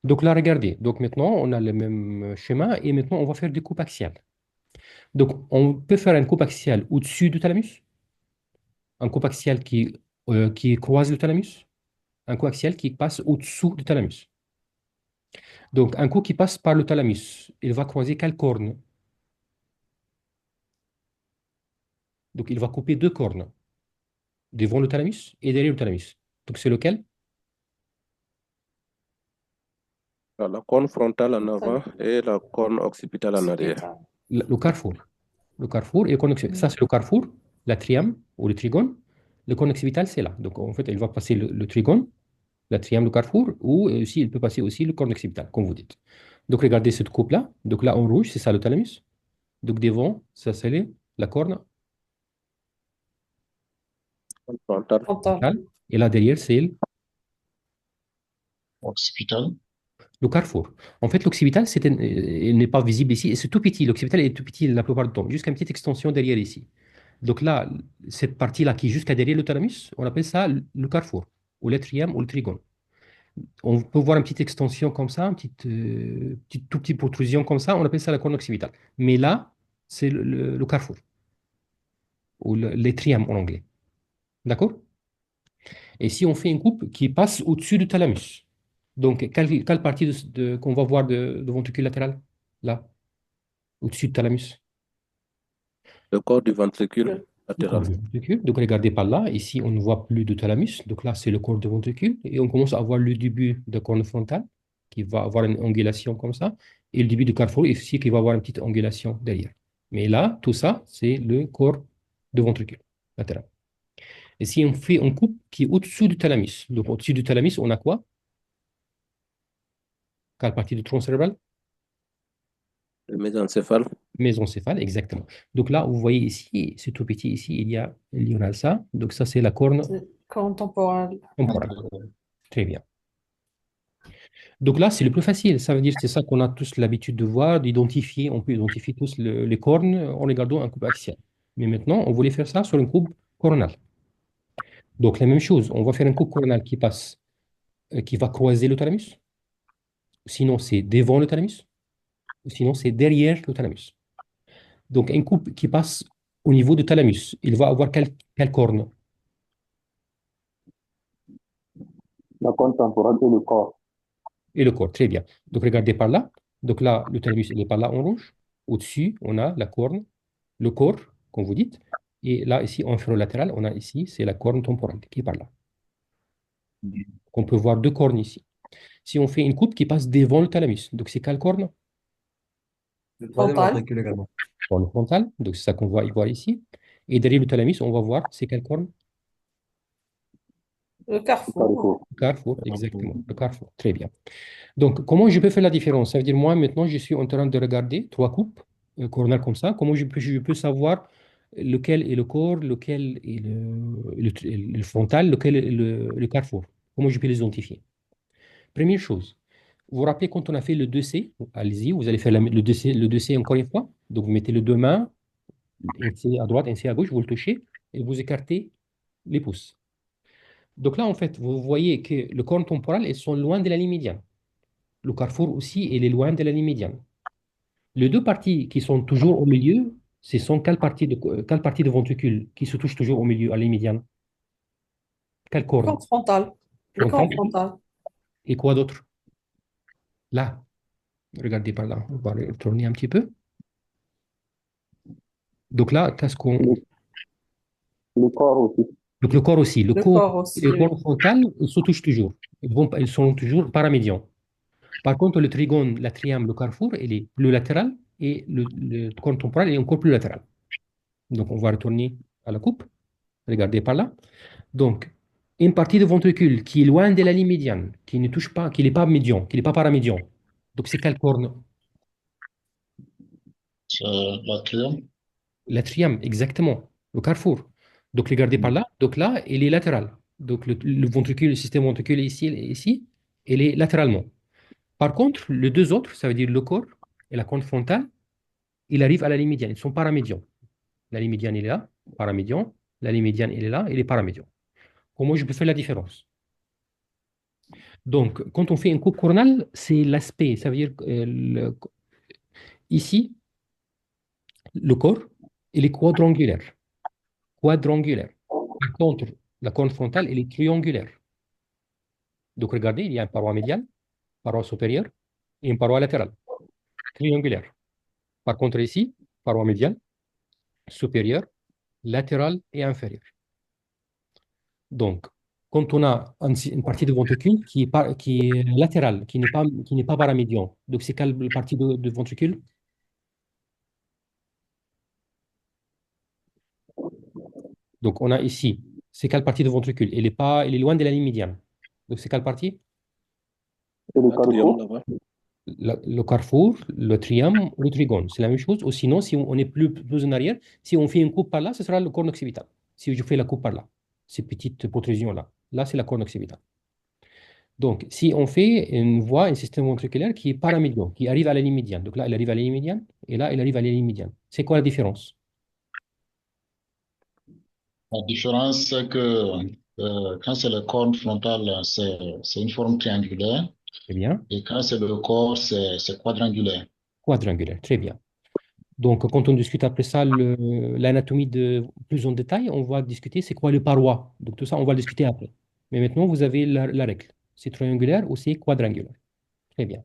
Donc là, regardez. Donc maintenant, on a le même schéma et maintenant, on va faire des coupes axiales. Donc, on peut faire une coupe axiale au-dessus du thalamus, un coupe axial qui croise le thalamus, un coup axial qui passe au-dessous du thalamus. Donc, un coup qui passe par le thalamus, il va croiser quelle corne? Donc, il va couper deux cornes, devant le thalamus et derrière le thalamus. Donc, c'est lequel? La corne frontale en avant Frontal, et la corne occipitale en arrière. occipital. Le carrefour. Le carrefour et le cône occipital. Ça, Mm. c'est le carrefour, l'atrium ou le trigone. Le cône occipital, c'est là. Donc, en fait, il va passer le trigone, l'atrium, le carrefour, ou aussi, il peut passer aussi le cône occipital, comme vous dites. Donc, regardez cette coupe-là. Donc, là, en rouge, c'est ça le thalamus. Donc, devant, ça, c'est la corne Corne frontale. Frontal. occidentale. Et là, derrière, c'est Occipital. le carrefour. En fait, l'occipital, il n'est pas visible ici. Et c'est tout petit. L'occipital est tout petit la plupart du temps. Jusqu'à une petite extension derrière ici. Donc là, cette partie-là qui est jusqu'à derrière le thalamus, on appelle ça le carrefour, ou l'atrium, ou le trigone. On peut voir une petite extension comme ça, une tout petite protrusion comme ça, on appelle ça la corne occipitale. Mais là, c'est le carrefour, ou l'atrium en anglais. D'accord? Et si on fait une coupe qui passe au-dessus du thalamus, donc quelle partie qu'on va voir de ventricule latéral? Là, au-dessus du thalamus. Le corps du ventricule Le Le corps latéral. du ventricule. Donc, regardez par là. Ici, on ne voit plus de thalamus. Donc là, c'est le corps du ventricule. Et on commence à voir le début de corne frontale qui va avoir une angulation comme ça. Et le début du carrefour ici qui va avoir une petite angulation derrière. Mais là, tout ça, c'est le corps de ventricule latéral. Et si on fait une coupe qui est au-dessous du thalamus, donc au-dessus du thalamus, on a quoi? Quelle partie du tronc cérébral? Le mésencéphale. Mésencéphale, exactement. Donc là, vous voyez ici, c'est tout petit ici, il y en a ça. Donc ça, c'est la corne corne temporale. temporale. Très bien. Donc là, c'est le plus facile. Ça veut dire que c'est ça qu'on a tous l'habitude de voir, d'identifier. On peut identifier tous les cornes en regardant un coupe axial. Mais maintenant, on voulait faire ça sur une coupe coronale. Donc la même chose, on va faire une coupe coronale qui passe, qui va croiser le thalamus. Sinon, c'est devant le thalamus. Sinon, c'est derrière le thalamus. Donc une coupe qui passe au niveau du thalamus, il va avoir quelle corne? La corne temporale et le corps. Et le corps, très bien. Donc regardez par là. Donc là, le thalamus, il est par là en rouge. Au-dessus, on a la corne, le corps, comme vous dites. Et là, ici, en inférolatéral, on a ici, c'est la corne temporale qui est par là. On peut voir deux cornes ici. Si on fait une coupe qui passe devant le thalamus, donc c'est quelle corne? Le troisième Frontal. ventricule également. Corne frontale, donc c'est ça qu'on voit, y voit ici. Et derrière le thalamus, on va voir, c'est quelle corne? Le carrefour. Carrefour. Le carrefour, exactement. Le carrefour, très bien. Donc, comment je peux faire la différence? Ça veut dire, moi, maintenant, je suis en train de regarder trois coupes coronales comme ça. Comment je peux savoir lequel est le corps, lequel est le frontal, lequel est le carrefour? Comment je peux les identifier? Première chose, vous vous rappelez quand on a fait le 2C, allez-y, vous allez faire le 2C encore une fois. Donc, vous mettez les deux mains, un C à droite, un C à gauche, vous le touchez et vous écartez les pouces. Donc là, en fait, vous voyez que le corps temporal, ils sont loin de la ligne médiane. Le carrefour aussi, il est loin de la ligne médiane. Les deux parties qui sont toujours au milieu, ce sont quelle partie de ventricule qui se touche toujours au milieu, à la ligne médiane? Quelle Le corne? corne frontal. Le Frontale. corne frontal. Et quoi d'autre? Là, regardez par là, on va retourner un petit peu. Donc là, qu'est-ce qu'on... Le, le corps aussi. Donc le corps aussi. Le Le corps corps et aussi, le oui. corps frontal, ils se touchent toujours. Ils sont toujours paramédians. Par contre, le trigone, l'atrium, le carrefour, il est plus latéral et le corps temporal est encore plus latéral. Donc on va retourner à la coupe. Regardez par là. Donc, une partie du ventricule qui est loin de la ligne médiane, qui ne touche pas, qui n'est pas médian, qui n'est pas paramédian. Donc, c'est quelle corne? L'atrium. L'atrium, exactement. Le carrefour. Donc, regardez par là. Donc là, il est latéral. Donc, le ventricule, le système ventriculaire ici, il est latéralement. Par contre, les deux autres, ça veut dire le corps et la corne frontale, il arrive à la ligne médiane. Ils sont paramédians. La ligne médiane, elle est là, paramédian. La ligne médiane, elle est là, elle est paramédian. Comment je peux faire la différence? Donc, quand on fait une coupe coronale, c'est l'aspect. Ça veut dire que ici, le corps, il est quadrangulaire. Quadrangulaire. Par contre, la corne frontale, elle est triangulaire. Donc, regardez, il y a une paroi médiane, paroi supérieure et une paroi latérale. Triangulaire. Par contre, ici, paroi médiane, supérieure, latérale et inférieure. Donc, quand on a une partie de ventricule qui est latérale, qui n'est pas paramédian, donc c'est quelle partie de ventricule? Donc, on a ici, c'est quelle partie de ventricule? Elle est loin de la ligne médiane. Donc, c'est quelle partie? Et le Atrium carrefour, là-bas. Le carrefour, le trium ou le trigone. C'est la même chose. Ou sinon, si on est plus en arrière, si on fait une coupe par là, ce sera le corne occipital. Si je fais la coupe par là, ces petites protrusions-là, là, c'est la corne occipitale. Donc, si on fait une voie, un système ventriculaire qui est paramédian, qui arrive à la ligne médiane. Donc là, il arrive à la ligne médiane, et là, il arrive à la ligne médiane. C'est quoi la différence? la différence, c'est que quand c'est le corne frontal, c'est une forme triangulaire. Très bien. Et quand c'est le corps, c'est quadrangulaire. Quadrangulaire, très bien. Donc, quand on discute après ça l'anatomie plus en détail, on va discuter c'est quoi les parois. Donc, tout ça, on va le discuter après. Mais maintenant, vous avez la règle. C'est triangulaire ou c'est quadrangulaire. Très bien.